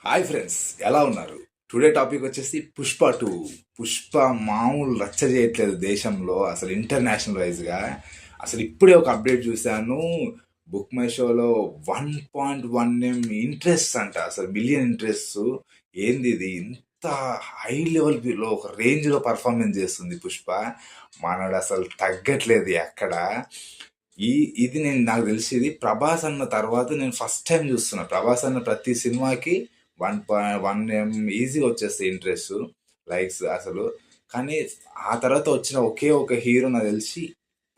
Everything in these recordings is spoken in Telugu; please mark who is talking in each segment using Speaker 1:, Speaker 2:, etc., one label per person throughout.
Speaker 1: హాయ్ ఫ్రెండ్స్, ఎలా ఉన్నారు? టుడే టాపిక్ వచ్చేసి పుష్ప 2. పుష్ప మామూలు రచ్చ చేయట్లేదు దేశంలో, అసలు ఇంటర్నేషనల్ వైజ్గా. అసలు ఇప్పుడే ఒక అప్డేట్ చూశాను. బుక్ మై షోలో 1.1 M ఇంట్రెస్ట్ అంట, అసలు మిలియన్ ఇంట్రెస్ట్. ఏంది ఇది? ఇంత హై లెవెల్లో ఒక రేంజ్లో పర్ఫార్మెన్స్ చేస్తుంది పుష్ప. మనోడు అసలు తగ్గట్లేదు ఎక్కడ. ఈ ఇది నాకు తెలిసింది ప్రభాస్ అన్న తర్వాత నేను ఫస్ట్ టైం చూస్తున్నా. ప్రభాస్ అన్న ప్రతి సినిమాకి 1.1 M ఈజీగా వచ్చేస్తాయి ఇంట్రెస్ట్, లైక్స్ అసలు. కానీ ఆ తర్వాత వచ్చిన ఒకే ఒక హీరో నాకు తెలిసి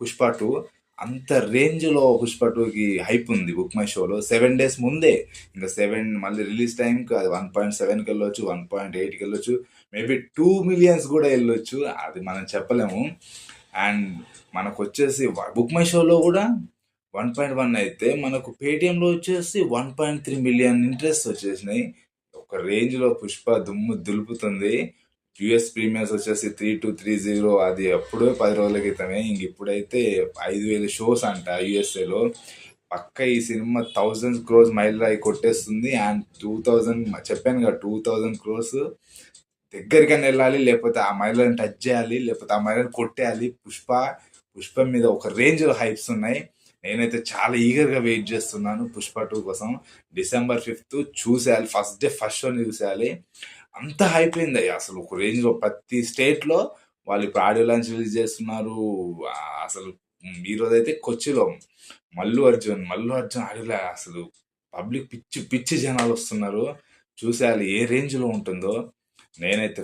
Speaker 1: పుష్ప 2. అంత రేంజ్లో పుష్ప 2కి హైప్ ఉంది బుక్ మై షోలో 7 days ముందే. ఇంకా మళ్ళీ రిలీజ్ టైంకి అది 1.7కి వెళ్ళొచ్చు, 1.8కి వెళ్ళొచ్చు, మేబీ 2 millions కూడా వెళ్ళొచ్చు, అది మనం చెప్పలేము. అండ్ మనకు వచ్చేసి బుక్ మై షోలో కూడా 1.1 అయితే మనకు పేటిఎంలో వచ్చేసి 1.3 million ఇంట్రెస్ట్ వచ్చేసినాయి. ఒక రేంజ్లో పుష్ప దుమ్ము దులుపుతుంది. యుఎస్ ప్రీమియర్స్ వచ్చేసి 3230, అది అప్పుడే 10 రోజుల క్రితమే. ఇంక ఇప్పుడైతే 5,000 షోస్ అంట యుఎస్ఏలో. పక్క ఈ సినిమా 1,000 crores మైల్ రాయి కొట్టేస్తుంది. అండ్ 2,000 చెప్పాను కదా, 2,000 crores దగ్గరికైనా వెళ్ళాలి, లేకపోతే ఆ మైలను టచ్ చేయాలి, లేకపోతే ఆ మైలను కొట్టేయాలి. పుష్ప మీద ఒక రేంజ్ హైప్స్ ఉన్నాయి. నేనైతే చాలా ఈగర్గా వెయిట్ చేస్తున్నాను పుష్ప 2 కోసం. December 5th చూసేయాలి, ఫస్ట్ డే ఫస్ట్ షోని చూసేయాలి. అంత హైప్ అయింది అసలు ఒక రేంజ్లో. ప్రతి స్టేట్లో వాళ్ళు ఇప్పుడు ఆడియో లాంచ్ రిలీజ్ చేస్తున్నారు. ఆ, అసలు ఈ రోజైతే కొచ్చిలో మల్లు అర్జున్ ఆడియో అసలు పబ్లిక్ పిచ్చి పిచ్చి జనాలు వస్తున్నారు. చూసేయాలి ఏ రేంజ్లో ఉంటుందో. నేనైతే